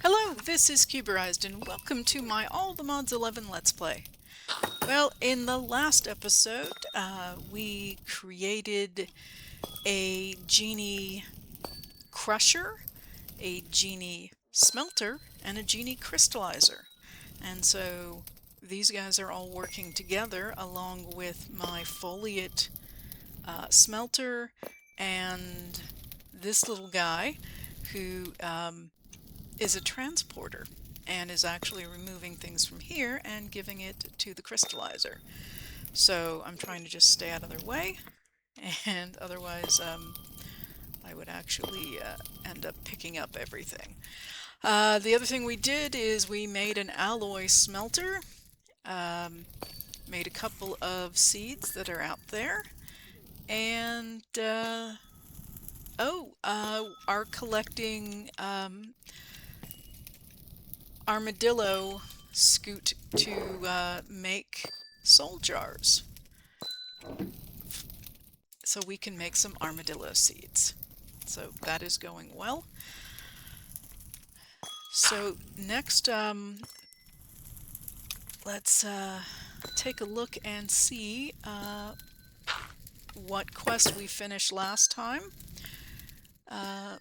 Hello, this is Cuberized and welcome to my All the Mods 11 Let's Play. Well, in the last episode, we created a genie crusher, a genie smelter, and a genie crystallizer. And so these guys are all working together along with my foliate smelter and this little guy who is a transporter and is actually removing things from here and giving it to the crystallizer. So I'm trying to just stay out of their way, and otherwise I would actually end up picking up everything. The other thing we did is we made an alloy smelter, made a couple of seeds that are out there, and are collecting Armadillo scoot to make soul jars so we can make some armadillo seeds. So that is going well. So next, let's take a look and see what quest we finished last time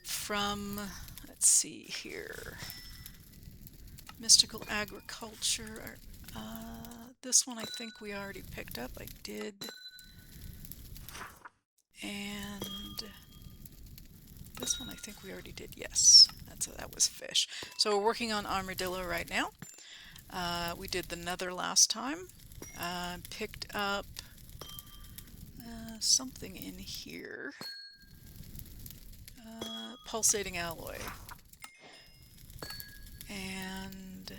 from, let's see here, Mystical Agriculture. This one I think we already picked up. I did. And this one I think we already did. Yes, that was fish. So we're working on Armadillo right now. We did the nether last time. Picked up something in here. Pulsating alloy. And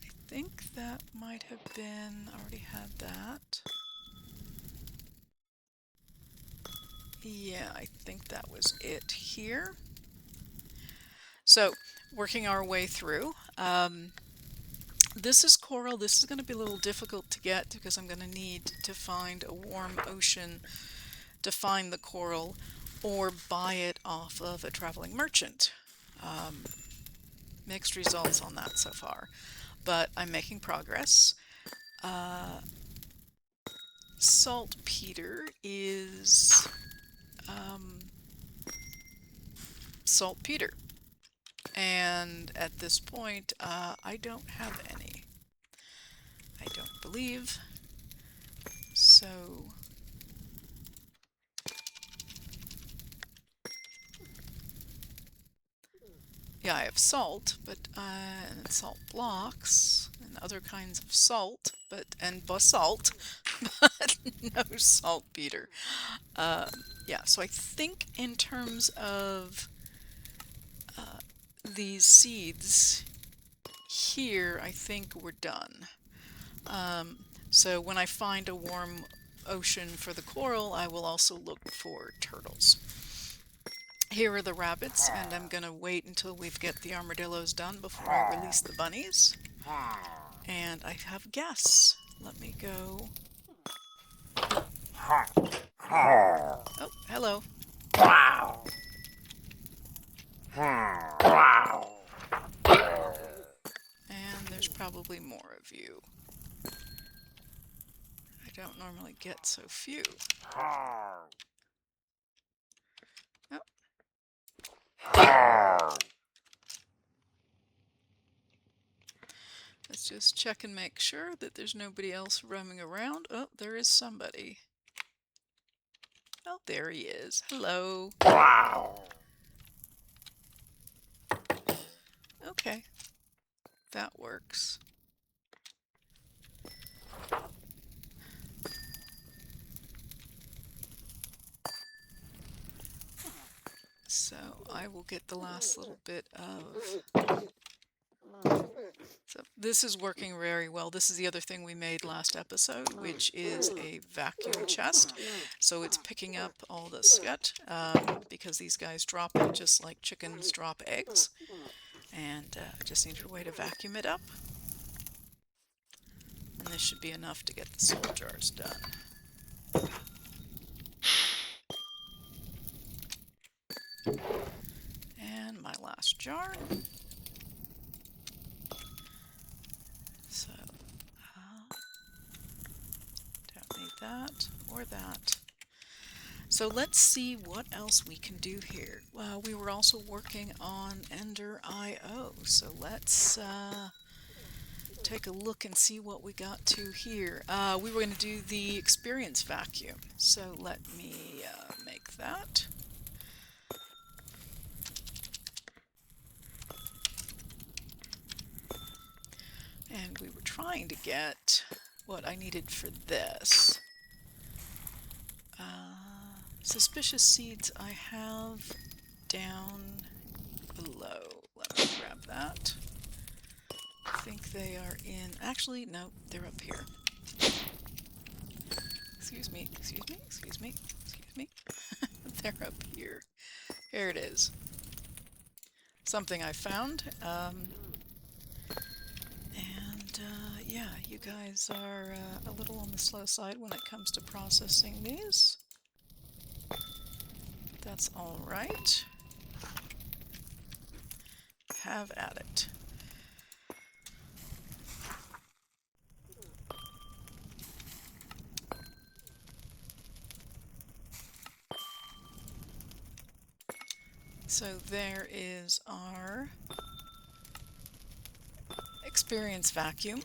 I think that might have been, already had that. Yeah, I think that was it here. So, working our way through. This is coral. This is going to be a little difficult to get because I'm going to need to find a warm ocean to find the coral or buy it off of a traveling merchant. Mixed results on that so far, but I'm making progress. Saltpeter is saltpeter, and at this point I don't have any. I don't believe. So yeah, I have salt, but and salt blocks and other kinds of salt, and basalt, but no saltpeter. Yeah, so I think in terms of these seeds here, I think we're done. So when I find a warm ocean for the coral, I will also look for turtles. Here are the rabbits, and I'm gonna wait until we get the armadillos done before I release the bunnies. And I have guests. Let me go. Oh, hello. And there's probably more of you. I don't normally get so few. Oh. Let's just check and make sure that there's nobody else roaming around. Oh, there is somebody. Oh, there he is. Hello. Okay. That works. So I will get the last little bit of... So this is working very well. This is the other thing we made last episode, which is a vacuum chest. So it's picking up all the scut, because these guys drop it just like chickens drop eggs. And just needed a way to vacuum it up. And this should be enough to get the soul jars done. And my last jar. So let's see what else we can do here. We were also working on Ender IO, so let's take a look and see what we got to here. We were going to do the experience vacuum, so let me make that. And we were trying to get what I needed for this. Suspicious seeds I have down below. Let me grab that. I think they are in... Actually, no, they're up here. Excuse me, excuse me, excuse me, excuse me. They're up here. Here it is. Something I found. Yeah, you guys are a little on the slow side when it comes to processing these. That's all right. Have at it. So there is our experience vacuum.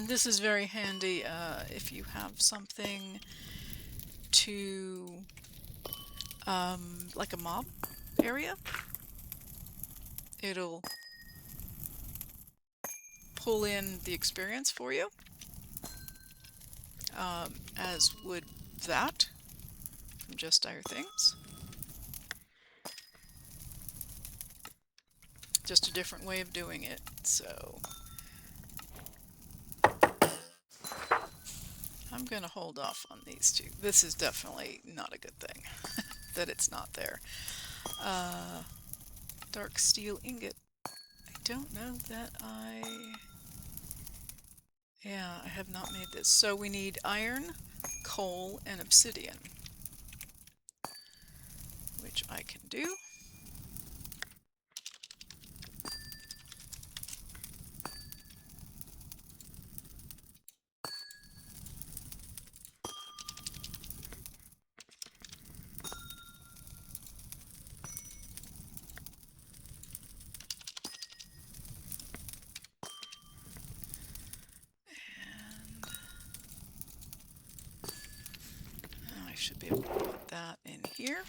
This is very handy if you have something to, like a mob area. It'll pull in the experience for you, as would that from Just Dire Things. Just a different way of doing it, so I'm going to hold off on these two. This is definitely not a good thing that it's not there. Dark steel ingot. I don't know that yeah, I have not made this. So we need iron, coal, and obsidian, which I can do. I should be able to put that in here.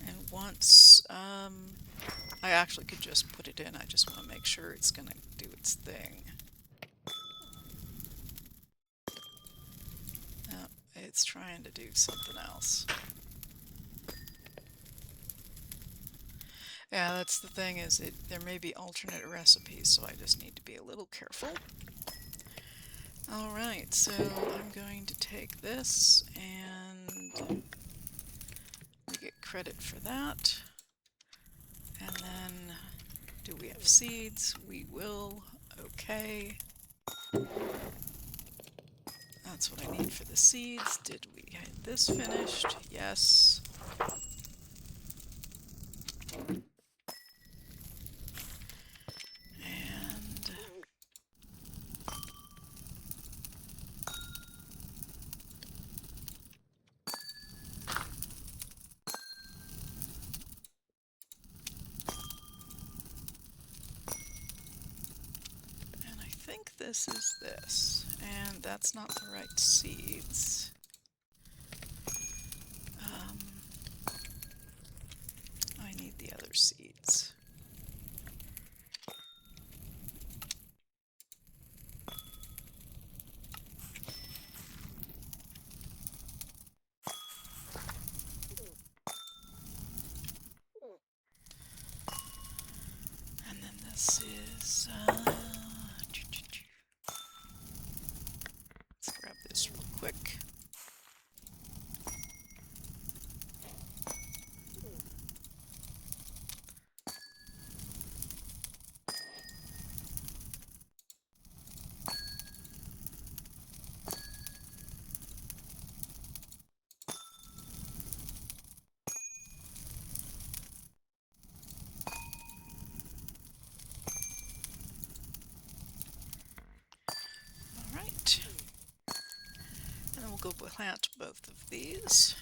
And once, I actually could just put it in, I just want to make sure it's going to do its thing. Oh, it's trying to do something else. Yeah, that's the thing, is there may be alternate recipes, so I just need to be a little careful. Alright, so I'm going to take this, and we get credit for that. And then, do we have seeds? We will. Okay. That's what I need for the seeds. Did we get this finished? Yes. This is this, and that's not the right seeds. I need the other seeds. And then this is let's grab this real quick. go plant both of these.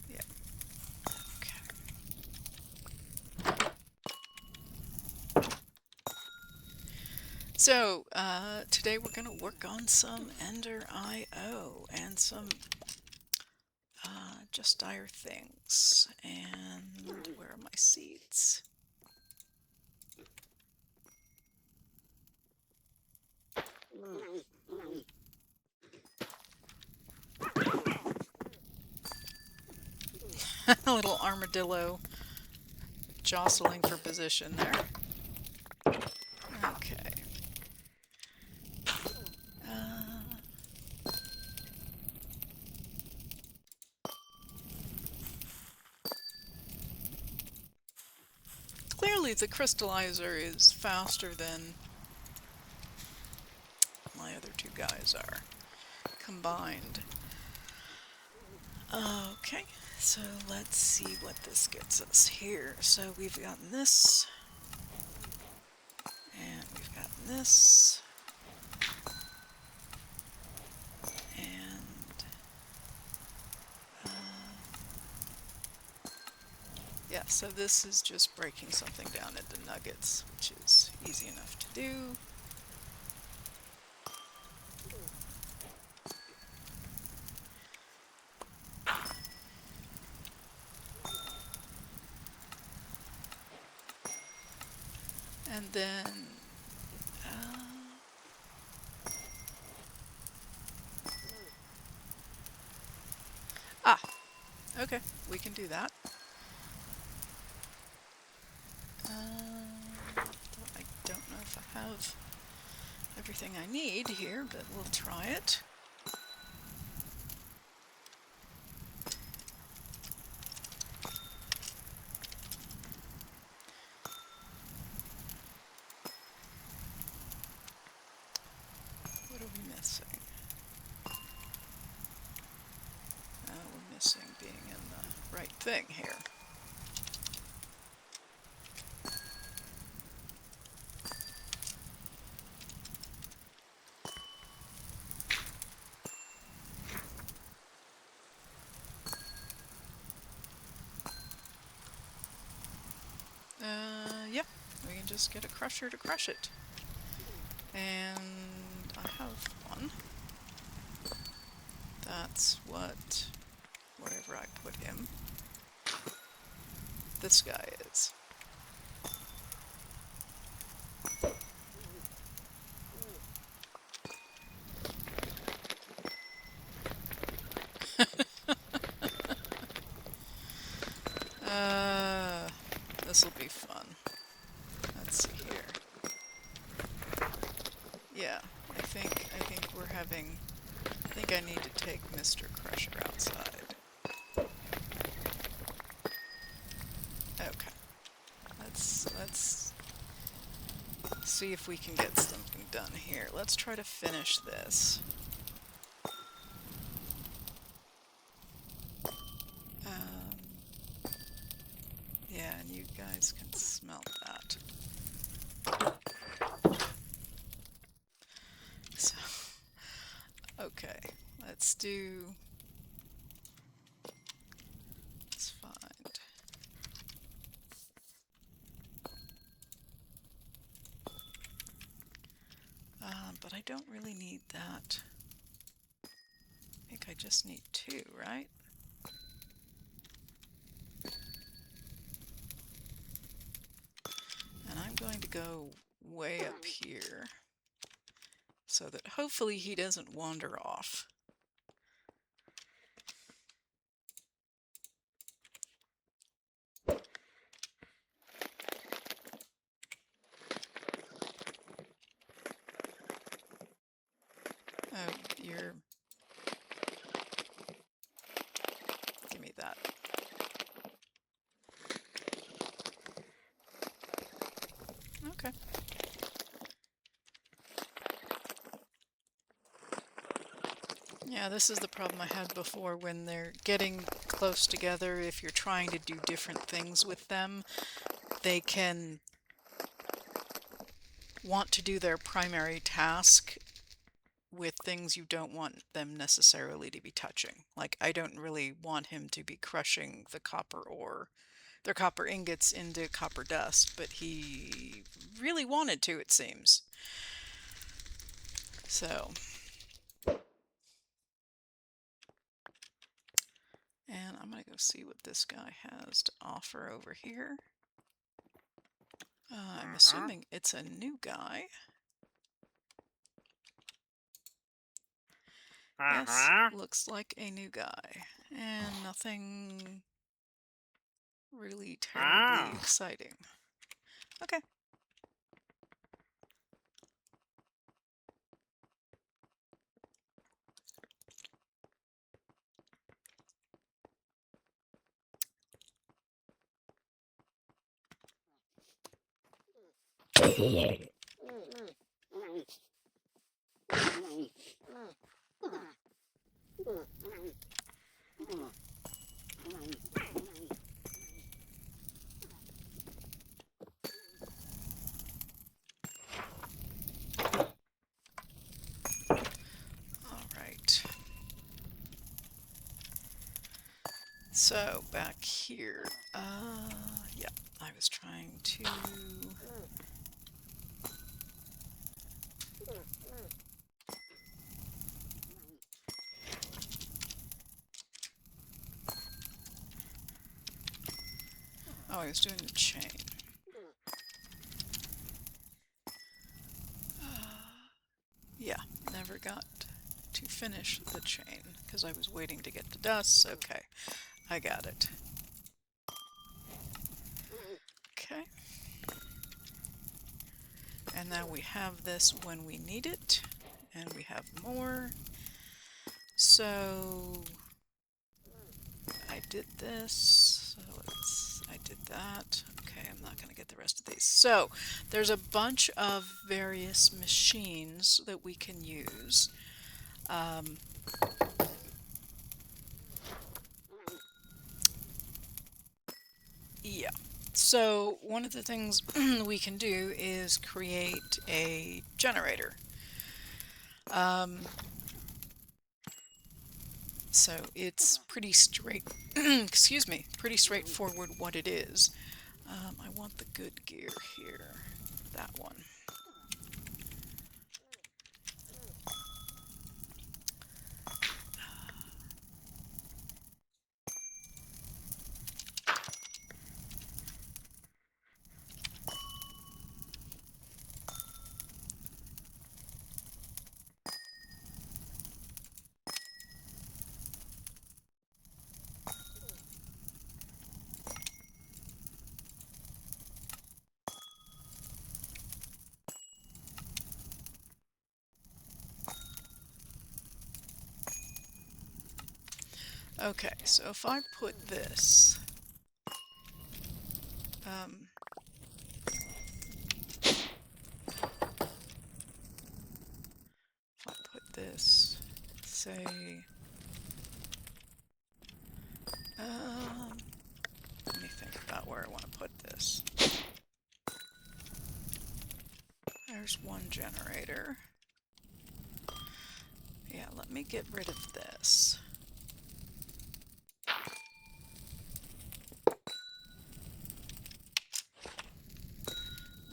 Yeah. Okay. So, today we're going to work on some Ender IO and some just dire things. And where are my seeds? A little armadillo jostling for position there. Okay. Clearly the crystallizer is faster than my other two guys are combined. Okay, so let's see what this gets us here. So we've gotten this, and we've gotten this, and yeah, so this is just breaking something down into nuggets, which is easy enough to do. And then okay, we can do that. I don't know if I have everything I need here, but we'll try it. What are we missing? We're missing being in the right thing here. Yep, we can just get a crusher to crush it. And I have one. That's whatever I put him, this guy is. This will be fun. Let's see here. Yeah, I think we're having. I think I need to take Mr. Crusher outside. Okay. Let's see if we can get something done here. Let's try to finish this. Yeah, and you guys can smell that. So, okay, let's find. But I don't really need that. I think I just need 2, right? And I'm going to go way up here so that hopefully he doesn't wander off. Oh, give me that. Okay. Yeah, this is the problem I had before when they're getting close together. If you're trying to do different things with them, they can want to do their primary task with things you don't want them necessarily to be touching. Like, I don't really want him to be crushing the copper ore, their copper ingots into copper dust, but he really wanted to, it seems. So, and I'm gonna go see what this guy has to offer over here. I'm assuming it's a new guy. Yes, looks like a new guy. And nothing really terribly exciting. Okay. All right. So back here, yeah, I was trying to... Oh, I was doing the chain. Yeah, never got to finish the chain because I was waiting to get the dust. Okay, I got it. Okay. And now we have this when we need it, and we have more. So I did this, so I did that. Okay, I'm not going to get the rest of these. So there's a bunch of various machines that we can use. Yeah. So one of the things we can do is create a generator. So it's pretty straight, excuse me, pretty straightforward what it is. I want the good gear here, that one. Okay, so if I put this, if I put this, say, let me think about where I want to put this. There's one generator. Yeah, let me get rid of this.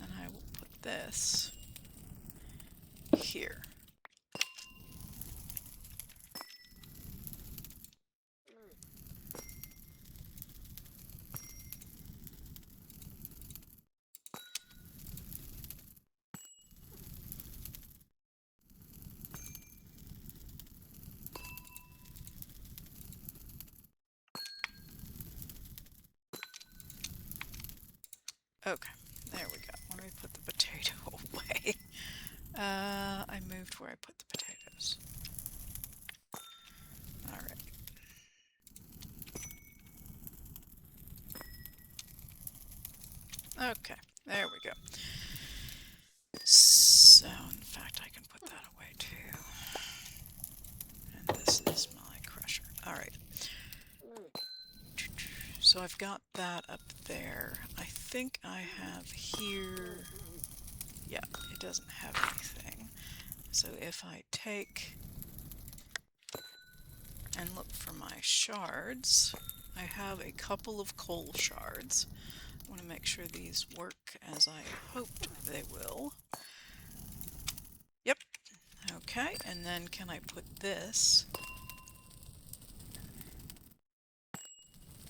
And I will put this here. Okay, there we go. Let me put the potato away. I moved where I put the potatoes. Alright. Okay, there we go. So, in fact, I can put that away too. And this So I've got that up there. I think I have here... Yeah, it doesn't have anything. So if I take and look for my shards, I have a couple of coal shards. I want to make sure these work as I hoped they will. Yep. Okay, and then can I put this?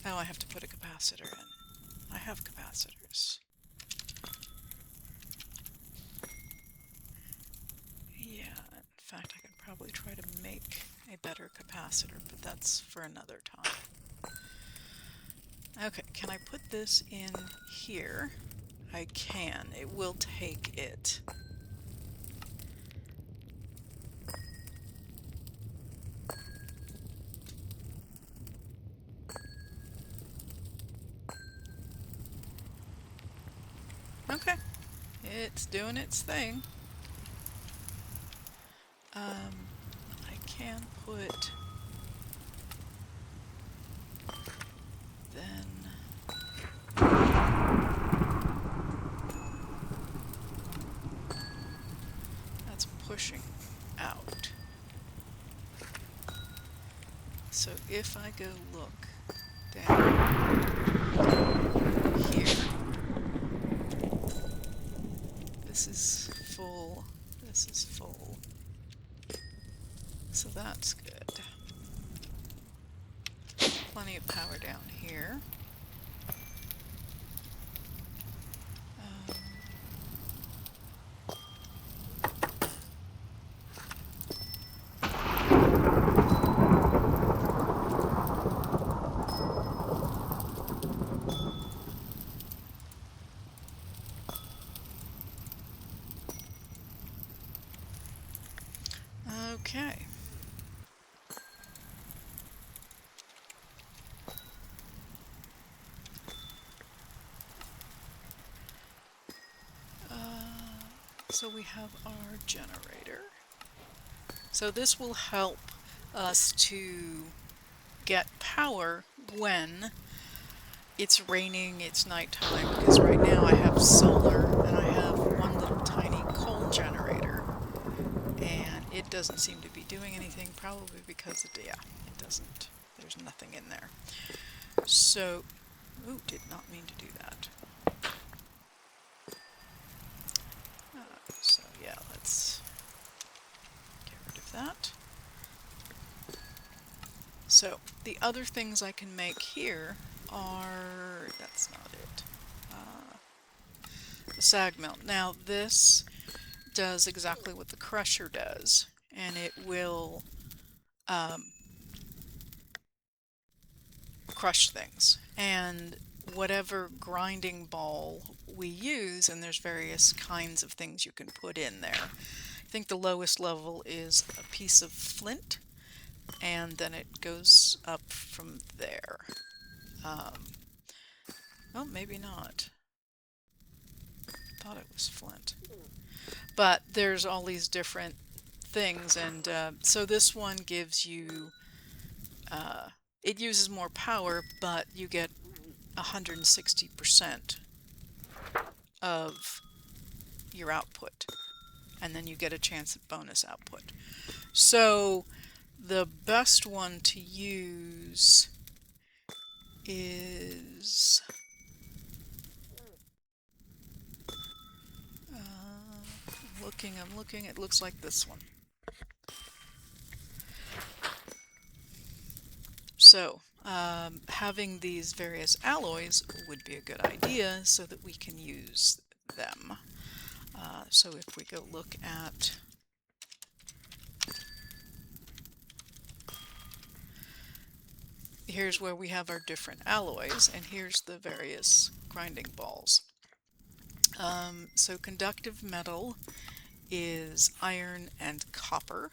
Oh, I have to put a capacitor in. I have capacitors. Yeah, in fact, I could probably try to make a better capacitor, but that's for another time. Okay, can I put this in here? I can. It will take it. Okay, it's doing its thing. I can put then that's pushing out. So if I go look down here, this is full, this is full. So that's good. Plenty of power down here. Okay. So we have our generator. So this will help us to get power when it's raining, it's nighttime, because right now I have solar and I have one little tiny coal generator and it doesn't seem to be doing anything, probably because it doesn't, there's nothing in there. So, ooh, did not mean to do that. So yeah, let's get rid of that. So the other things I can make here are, that's not it, the SAG mill. Now this does exactly what the crusher does, and it will crush things. And whatever grinding ball we use, and there's various kinds of things you can put in there. I think the lowest level is a piece of flint, and then it goes up from there. Well, maybe not. Thought it was flint. But there's all these different things, and so this one gives you, it uses more power, but you get 160% of your output, and then you get a chance at bonus output. So the best one to use is I'm looking, it looks like this one. So having these various alloys would be a good idea so that we can use them. So if we go look at here's where we have our different alloys, and here's the various grinding balls. So conductive metal is iron and copper,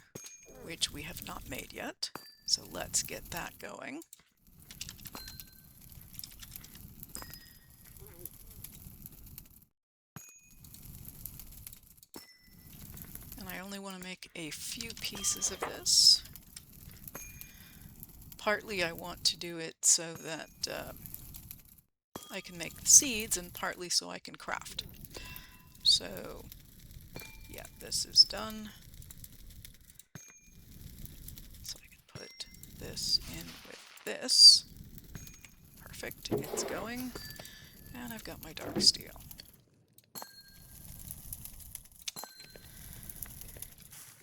which we have not made yet. So let's get that going. And I only want to make a few pieces of this. Partly I want to do it so that I can make the seeds, and partly so I can craft. So, yeah, this is done. So I can put this in with this. Perfect, it's going. And I've got my dark steel.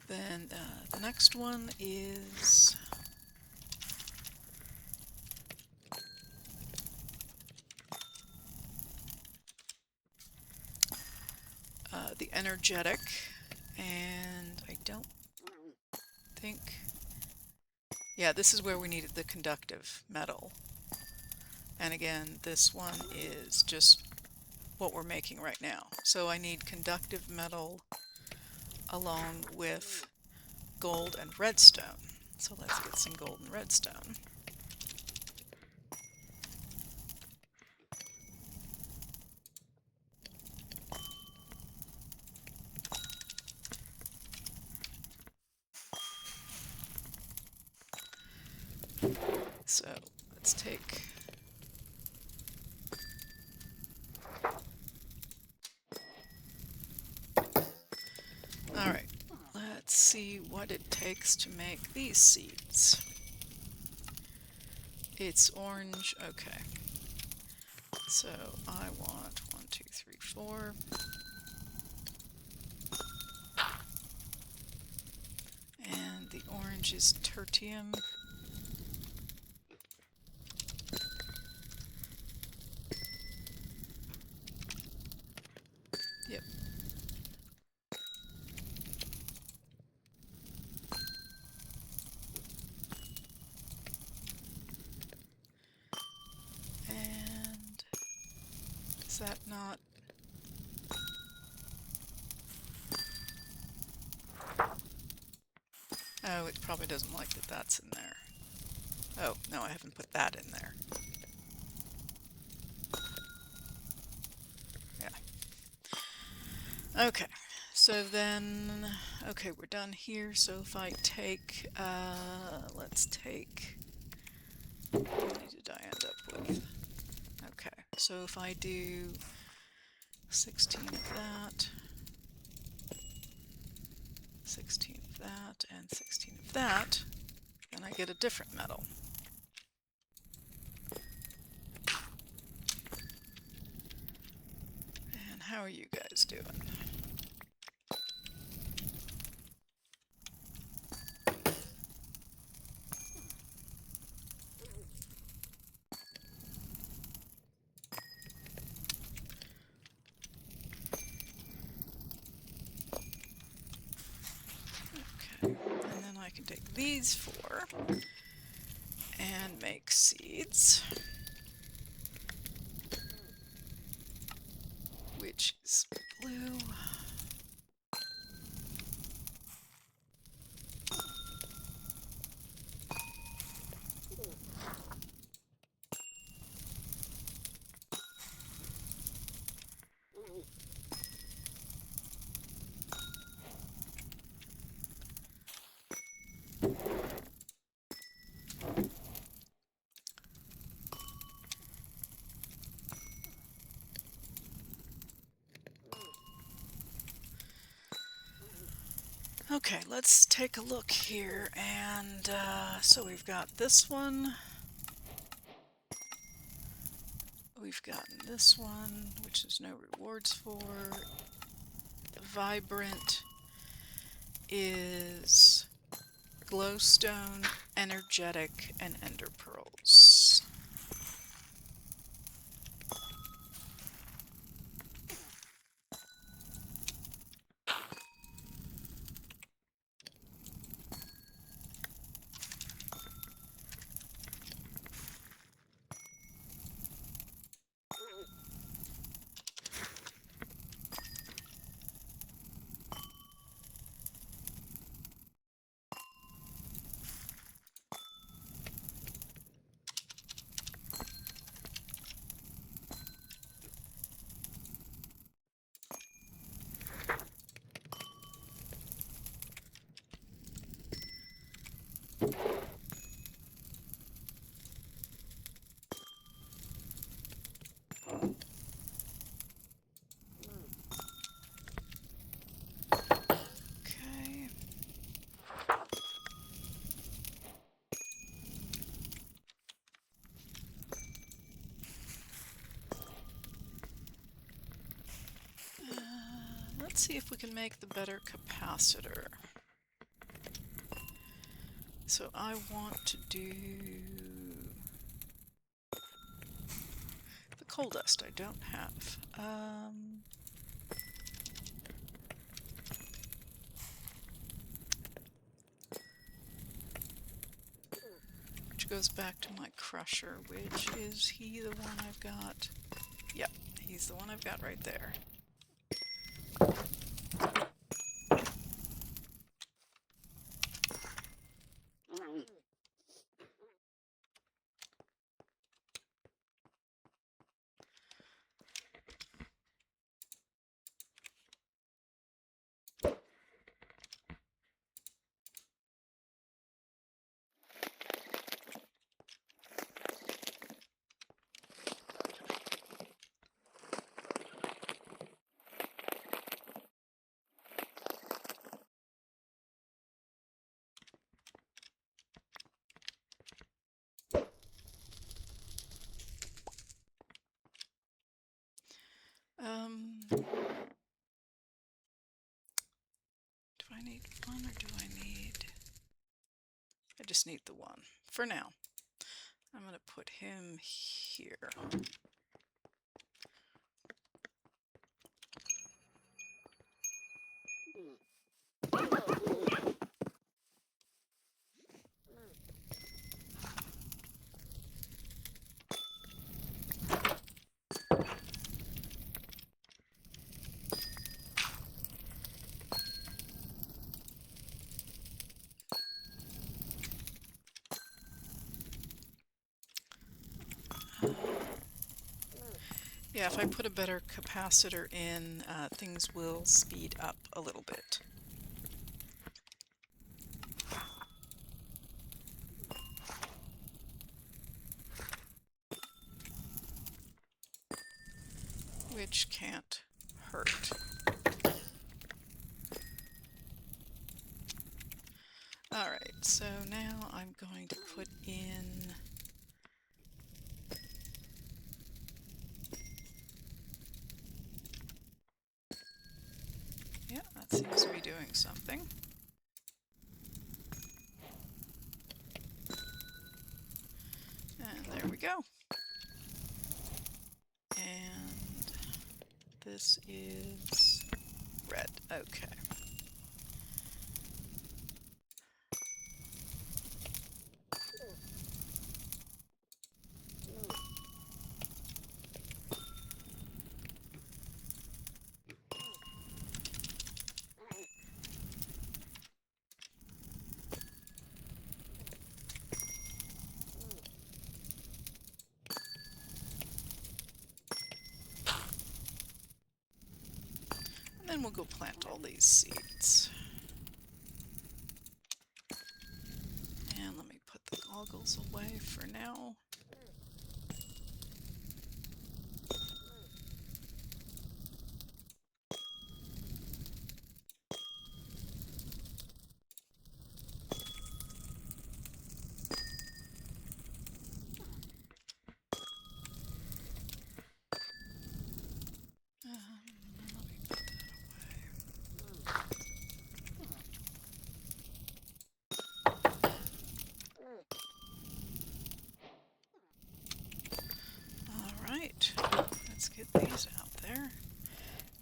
Then the next one is the energetic, and I don't think... Yeah, this is where we needed the conductive metal. And again, this one is just what we're making right now. So I need conductive metal along with gold and redstone. So let's get some gold and redstone. So let's take... Alright, let's see what it takes to make these seeds. It's orange, okay. So I want 1, 2, 3, 4. And the orange is tertium. Yep. And is that not... Oh, it probably doesn't like that that's in there. Oh, no, I haven't put that in there. Yeah. Okay, so then... Okay, we're done here, so if I take... let's take... How many did I end up with? Okay, so if I do 16 of that, 16 of that, and 16 of that, then I get a different metal. And how are you guys doing? Okay, and then I can take these 4 and make seeds, which is blue. Okay, let's take a look here, and so we've got this one, we've gotten this one, which there's no rewards for. Vibrant is glowstone, energetic, and ender pearls. see if we can make the better capacitor. So I want to do the coal dust I don't have. Which goes back to my crusher, which is he the one I've got? Yep, he's the one I've got right there. Do I need one or do I need... I just need the one. For now. I'm going to put him here. Yeah, if I put a better capacitor in, things will speed up a little bit. Which can't hurt. Alright, so now I'm going to put in... Yeah, that seems to be doing something. And there we go. And this is red. Okay. And then we'll go plant all these seeds. And let me put the goggles away for now. Let me put that away. Alright, let's get these out there.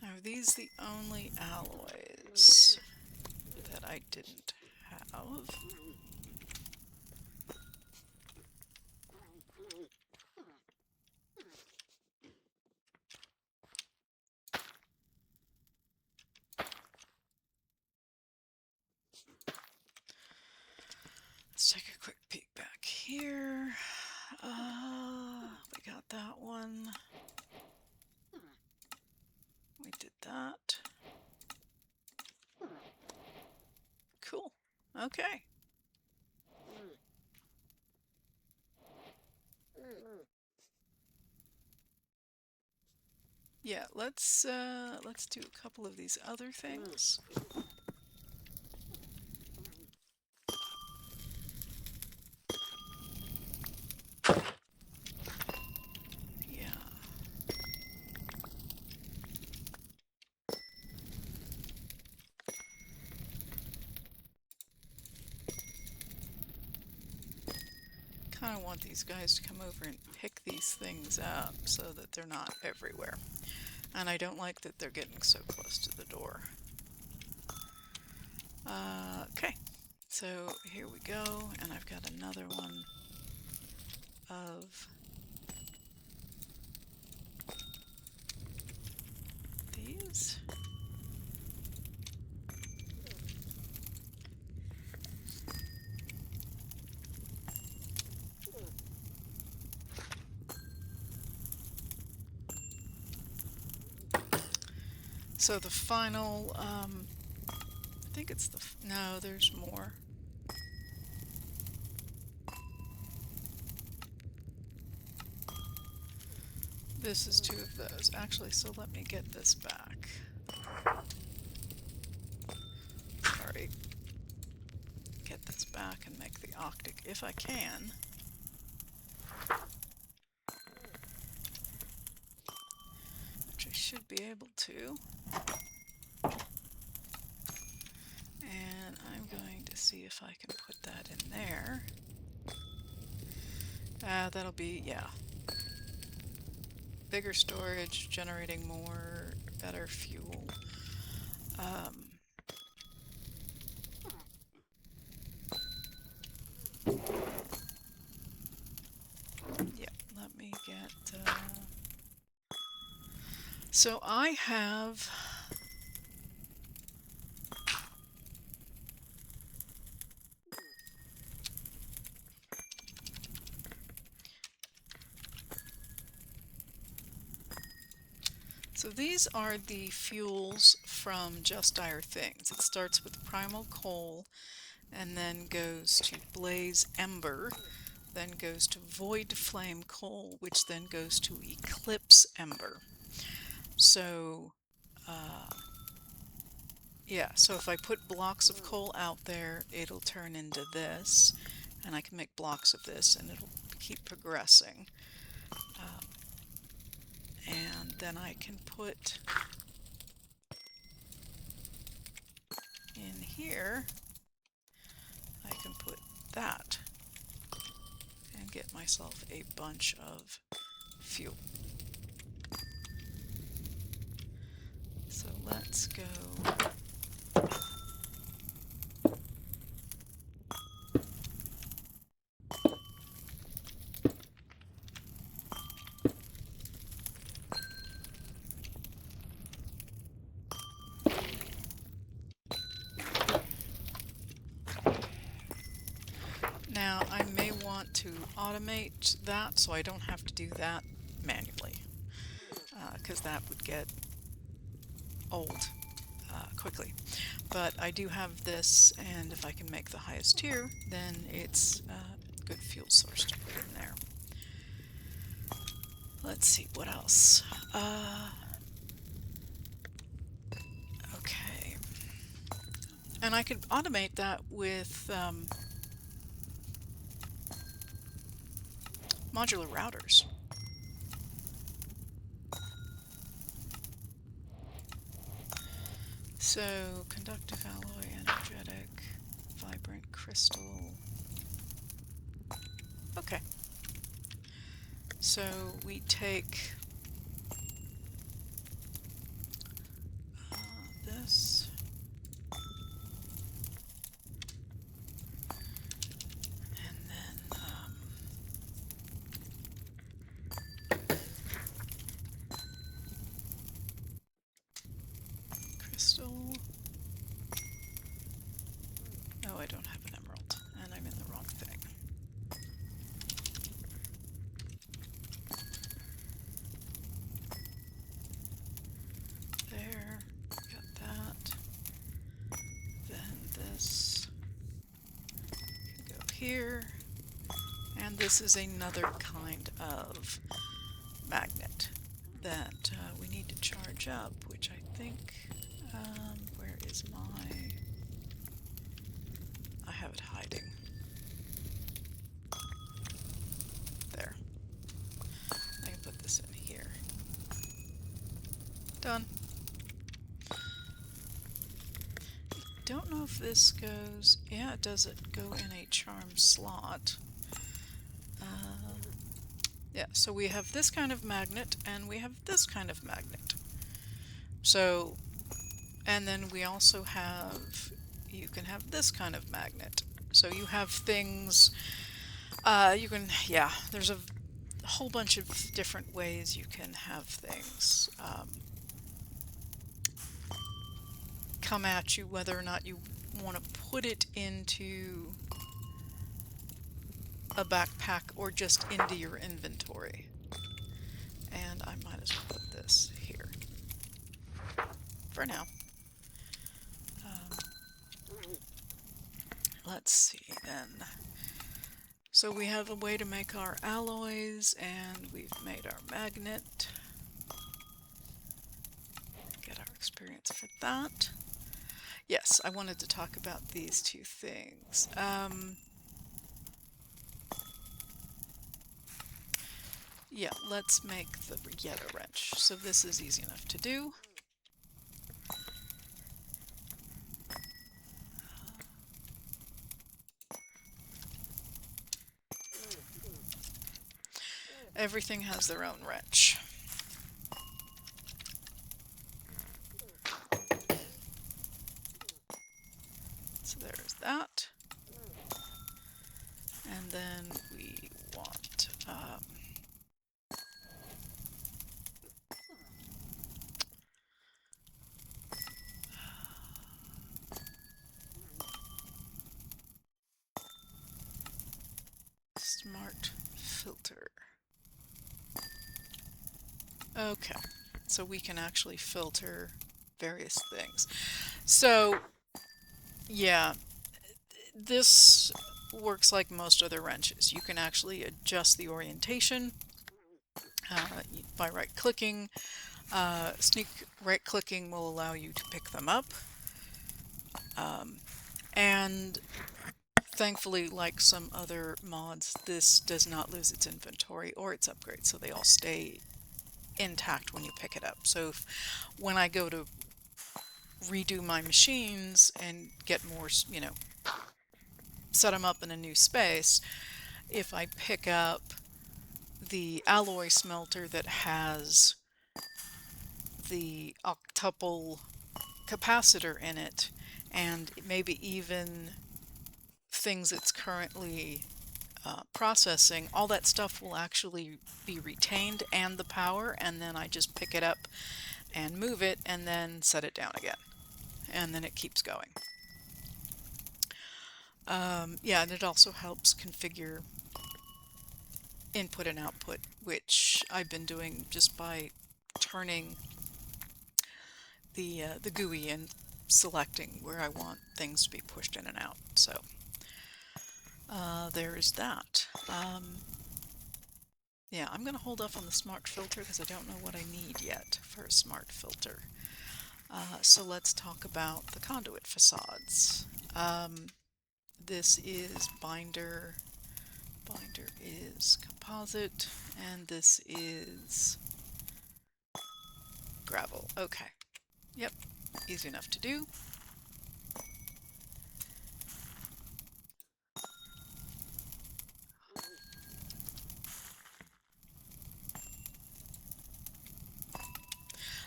Now, are these the only alloys that I didn't have? Let's take a quick peek back here. We got that one. We did that. Cool. Okay. Yeah, let's do a couple of these other things. kind of want these guys to come over and pick these things up so that they're not everywhere. And I don't like that they're getting so close to the door. Okay, so here we go, and I've got another one of these. So the final, I think it's the, no, there's more. This is 2 of those. Actually, so let me get this back. Sorry. Get this back and make the octic if I can. Which I should be able to. And I'm going to see if I can put that in there. That'll be, yeah. Bigger storage, generating more, better fuel. Yeah, let me get... So I have... So these are the fuels from Just Dire Things. It starts with Primal coal, and then goes to blaze ember, then goes to Voidflame coal, which then goes to Eclipse ember. So, yeah, so if I put blocks of coal out there, it'll turn into this, and I can make blocks of this, and it'll keep progressing. And then I can put in here, I can put that and get myself a bunch of fuel. So let's go. Now, I may want to automate that so I don't have to do that manually, because that would get old quickly. But I do have this, and if I can make the highest tier, then it's a good fuel source to put in there. Let's see, what else? Okay. And I could automate that with modular routers. So, conductive alloy, energetic, vibrant crystal. Okay. So we take this. And then crystal. Oh, I don't have an emerald, and I'm in the wrong thing. There, got that. Then this can go here. And this is another kind of magnet that we need to charge up, which I think, where is my... I have it hiding. There. I can put this in here. Done. Don't know if this goes... Yeah, does it go in a charm slot? Yeah, so we have this kind of magnet and we have this kind of magnet. So, and then we also have, you can have this kind of magnet. So you have things, you can, yeah, there's a whole bunch of different ways you can have things come at you, whether or not you want to put it into a backpack or just into your inventory. And I might as well put this here for now. Let's see then. So we have a way to make our alloys, and we've made our magnet. Get our experience for that. Yes, I wanted to talk about these two things. Yeah, let's make the Yeta wrench. So this is easy enough to do. Everything has their own wrench. So there's that. And then we want smart filter. Okay, so we can actually filter various things. So, yeah, this works like most other wrenches. You can actually adjust the orientation by right-clicking. Sneak right-clicking will allow you to pick them up. And thankfully, like some other mods, this does not lose its inventory or its upgrades, so they all stay intact when you pick it up. So when I go to redo my machines and get more, you know, set them up in a new space, if I pick up the alloy smelter that has the octuple capacitor in it, and maybe even things it's currently processing, all that stuff will actually be retained and the power, and then I just pick it up and move it and then set it down again. And then it keeps going. Yeah, and it also helps configure input and output, which I've been doing just by turning the GUI and selecting where I want things to be pushed in and out. So there's that. Yeah, I'm going to hold off on the smart filter because I don't know what I need yet for a smart filter. So let's talk about the conduit facades. This is binder. Binder is composite, and this is gravel. Okay. Yep, easy enough to do.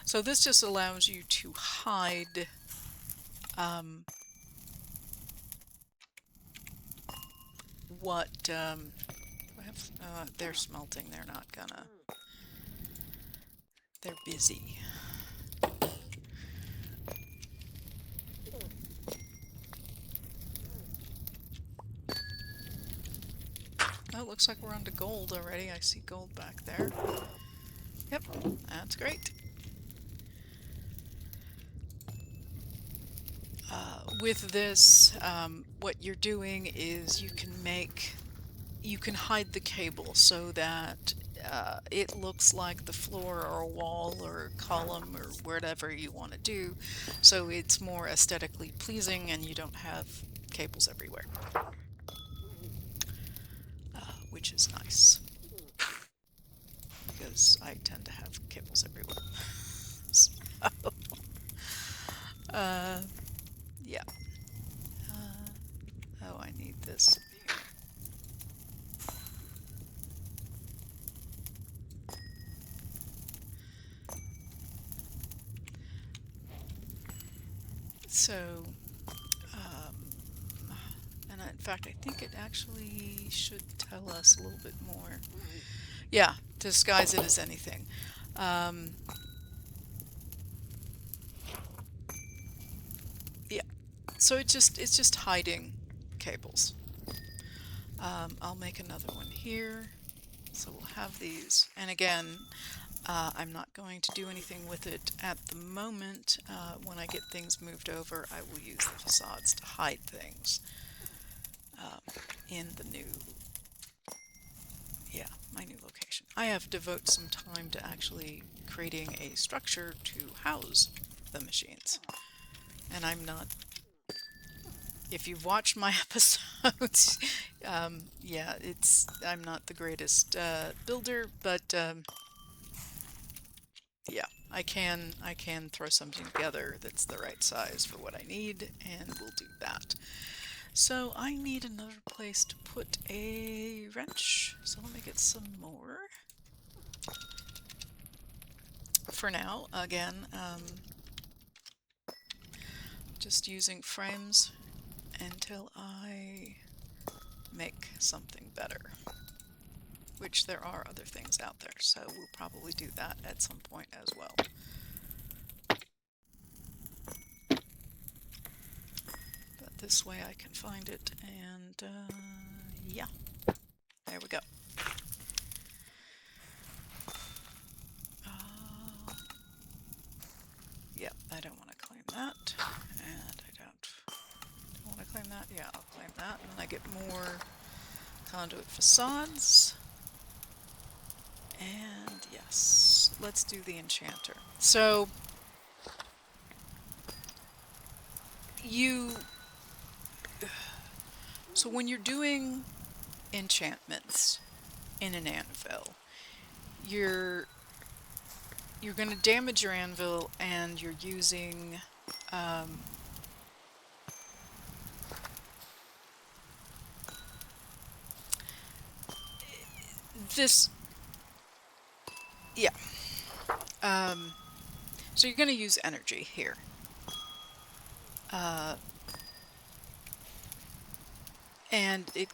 So this just allows you to hide what they're smelting. They're not gonna. They're busy. Oh, it looks like we're on to gold already. I see gold back there. Yep, that's great. With this, what you're doing is you can hide the cable so that it looks like the floor or a wall or a column or whatever you want to do, so it's more aesthetically pleasing and you don't have cables everywhere, which is nice because I tend to have cables everywhere. So, yeah. Oh, I need this here. So, um, and in fact, I think it actually should tell us a little bit more. Yeah, disguise it as anything. Yeah, so it's just hiding cables. I'll make another one here. So we'll have these. And again, I'm not going to do anything with it at the moment. When I get things moved over, I will use the facades to hide things in the new, yeah, my new location. I have to devote some time to actually creating a structure to house the machines. And I'm not, if you've watched my episodes, yeah, I'm not the greatest builder, but yeah, I can throw something together that's the right size for what I need, and we'll do that. So I need another place to put a wrench. So let me get some more. For now, again, just using frames until I make something better. Which there are other things out there, so we'll probably do that at some point as well. But this way I can find it, and yeah, there we go. Yeah, I don't want to claim that, and I don't want to claim that. Yeah, I'll claim that, and then I get more conduit facades. And yes, let's do the enchanter. So when you're doing enchantments in an anvil, you're going to damage your anvil, and you're using this, yeah. So you're going to use energy here. And it,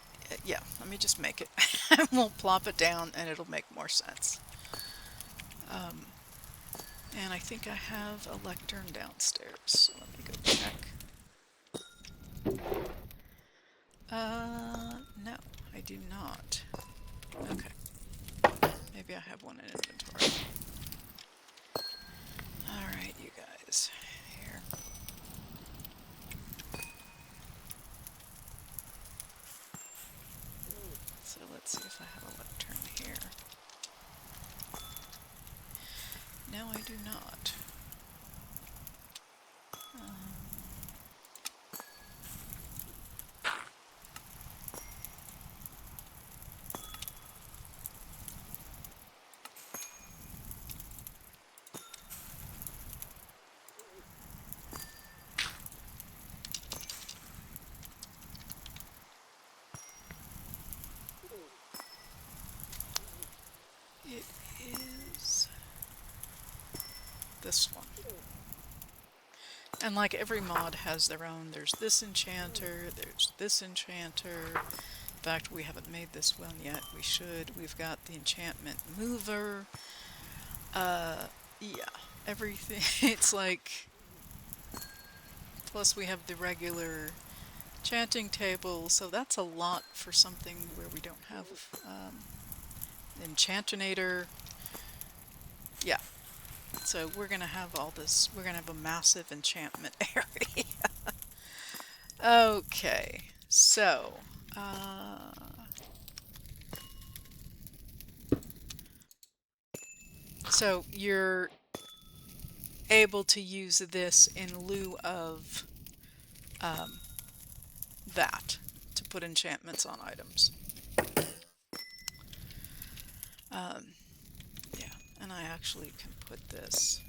yeah, let me just make it. We'll plop it down and it'll make more sense. And I think I have a lectern downstairs, so let me go check. No, I do not. Okay. Maybe I have one in inventory. Alright, you guys. Here. So let's see if I have a lectern here. No, I do not. It is this one. And like every mod has their own, there's this enchanter, there's this enchanter. In fact, we haven't made this one yet. We should. We've got the enchantment mover. Yeah, everything. It's like, plus we have the regular enchanting table, so that's a lot for something where we don't have Enchanter. Yeah, so we're gonna have all this, we're gonna have a massive enchantment area. Okay, so so you're able to use this in lieu of that to put enchantments on items. Yeah, and I actually can put this.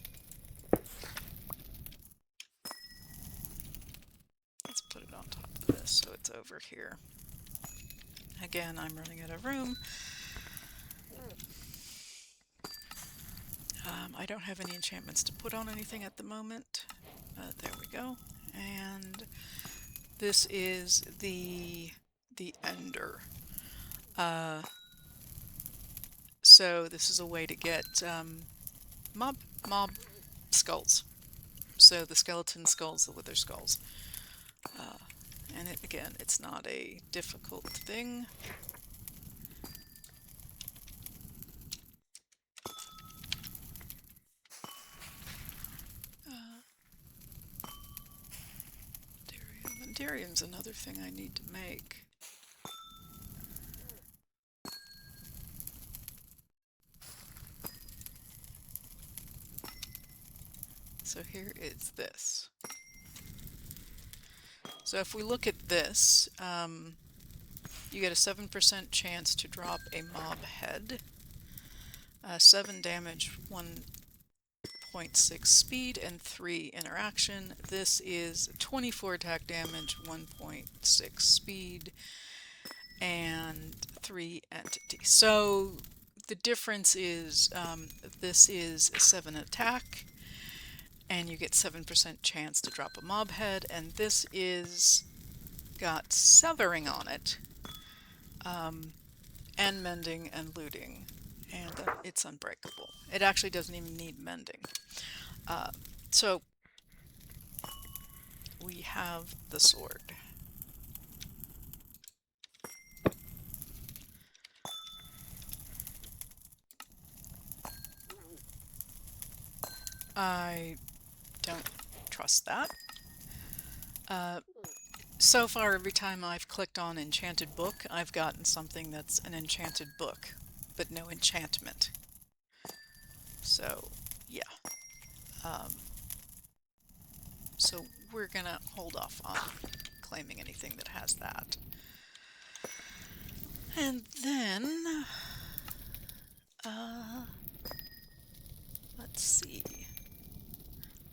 Let's put it on top of this so it's over here. Again, I'm running out of room. I don't have any enchantments to put on anything at the moment. There we go. And this is the ender. So this is a way to get mob skulls. So the skeleton skulls, the wither skulls. And again, it's not a difficult thing. Darium's another thing I need to make. So here is this. So if we look at this, you get a 7% chance to drop a mob head, 7 damage, 1.6 speed, and 3 interaction. This is 24 attack damage, 1.6 speed, and 3 entity. So the difference is this is 7 attack, and you get 7% chance to drop a mob head, and this is got severing on it, and mending and looting, and it's unbreakable. It actually doesn't even need mending. So we have the sword. I don't trust that. So far, every time I've clicked on Enchanted Book, I've gotten something that's an enchanted book, but no enchantment. So, yeah. So we're gonna hold off on claiming anything that has that. And then, let's see.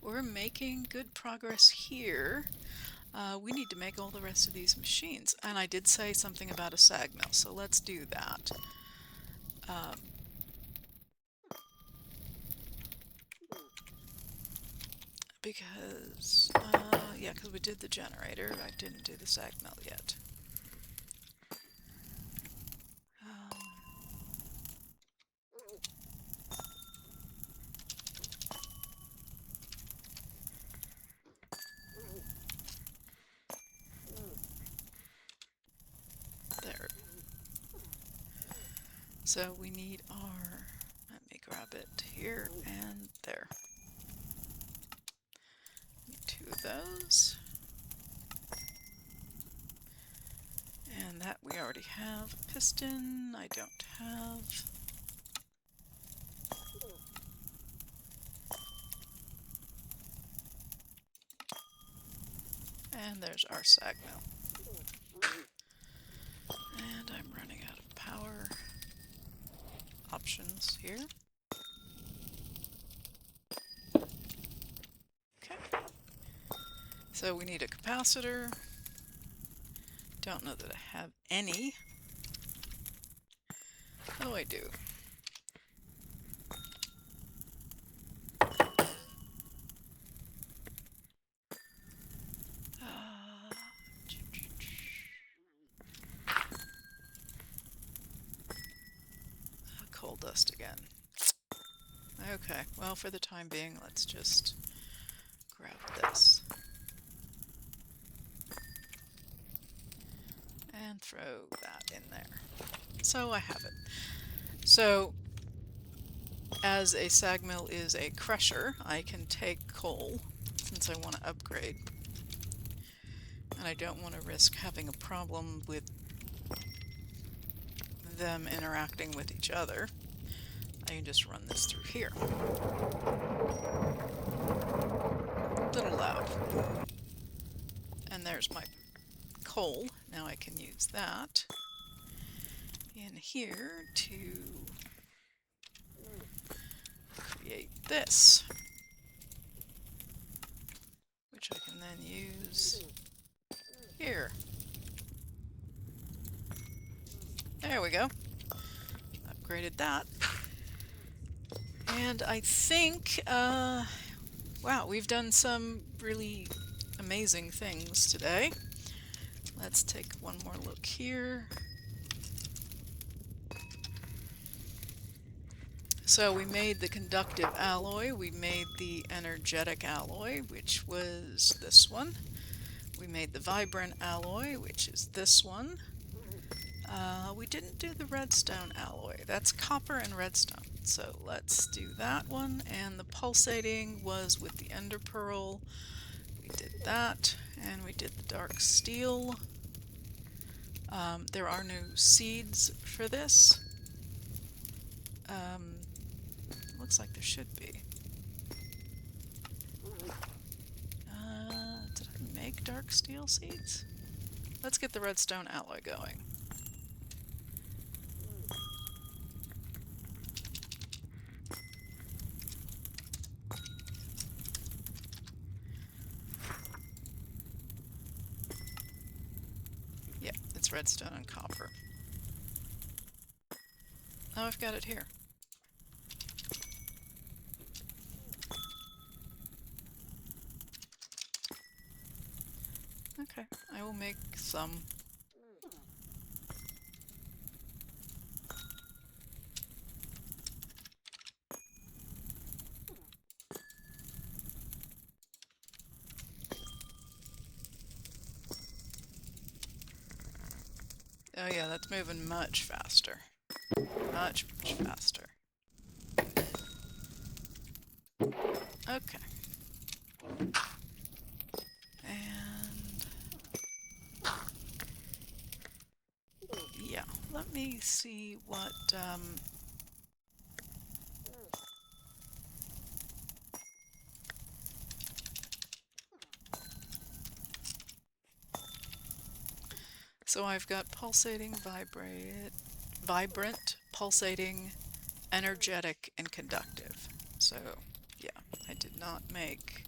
We're making good progress here. We need to make all the rest of these machines. And I did say something about a SAG mill, so let's do that. Because, yeah, because we did the generator. I didn't do the SAG mill yet. There. So we need our, let me grab it here and there. Need 2 of those. And that we already have. Piston, I don't have. And there's our SAG mill. And I'm running out of power options here. Okay. So we need a capacitor. Don't know that I have any. Oh, I do. Coal dust again. Okay, well, for the time being, let's just grab this. And throw that in there. So I have it. So, as a SAG mill is a crusher, I can take coal, since I want to upgrade. And I don't want to risk having a problem with them interacting with each other. I can just run this through here. A little loud. And there's my coal. Now I can use that in here to create this, which I can then use here. There we go. Upgraded that. And I think, wow, we've done some really amazing things today. Let's take one more look here. So we made the conductive alloy, we made the energetic alloy, which was this one. We made the vibrant alloy, which is this one. We didn't do the redstone alloy. That's copper and redstone. So let's do that one. And the pulsating was with the ender pearl. We did that. And we did the dark steel. There are no seeds for this. Looks like there should be. Did I make dark steel seeds? Let's get the redstone alloy going. Yeah, it's redstone and copper. Oh, I've got it here. Okay, I will make some. Oh yeah, that's moving much faster. Much faster. Okay. And yeah, let me see what so I've got pulsating, vibrant, pulsating, energetic, and conductive. So yeah, I did not make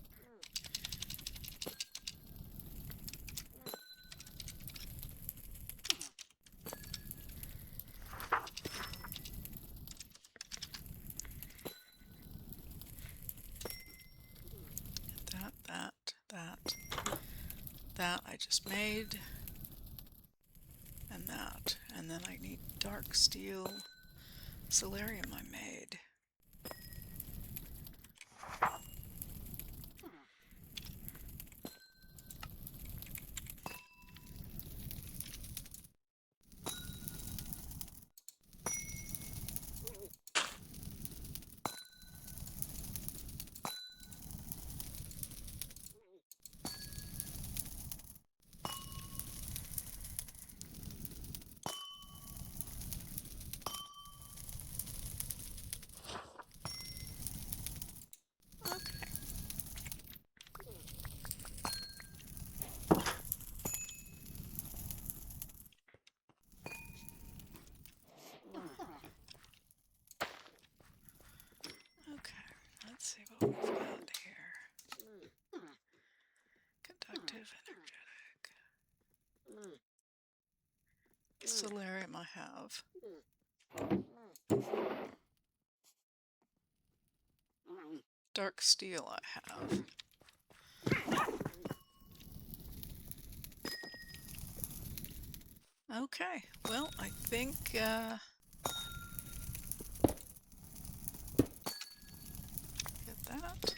that I just made, and that, and then I need dark steel, solarium I made. Let's see what we've got here. Conductive, energetic. Solarium I have. Dark steel I have. Okay, well, I think get that.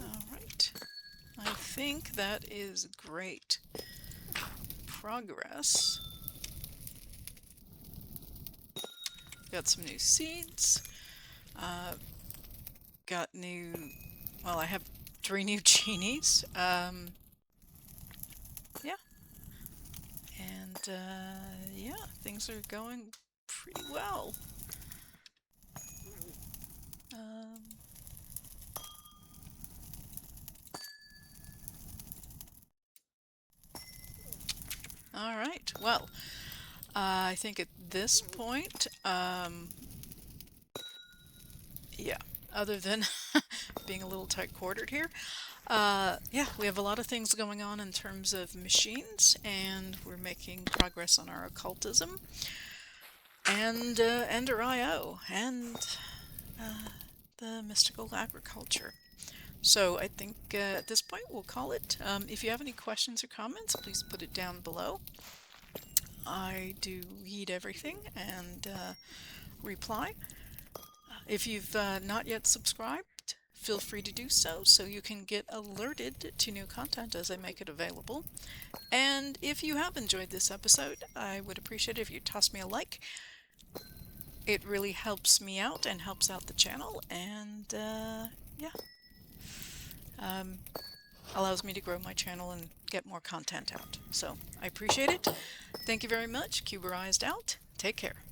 Alright, I think that is great progress. Got some new seeds. Got new, well, I have 3 new genies. Yeah. And, yeah, things are going pretty well. All right, well, I think at this point, yeah, other than being a little tight-quartered here. Yeah, we have a lot of things going on in terms of machines, and we're making progress on our occultism, and Ender IO, and the mystical agriculture. So I think at this point we'll call it. If you have any questions or comments, please put it down below. I do read everything and reply. If you've not yet subscribed, feel free to do so you can get alerted to new content as I make it available. And if you have enjoyed this episode, I would appreciate it if you toss me a like. It really helps me out and helps out the channel, and yeah, allows me to grow my channel and get more content out. So I appreciate it. Thank you very much. Cuberized out. Take care.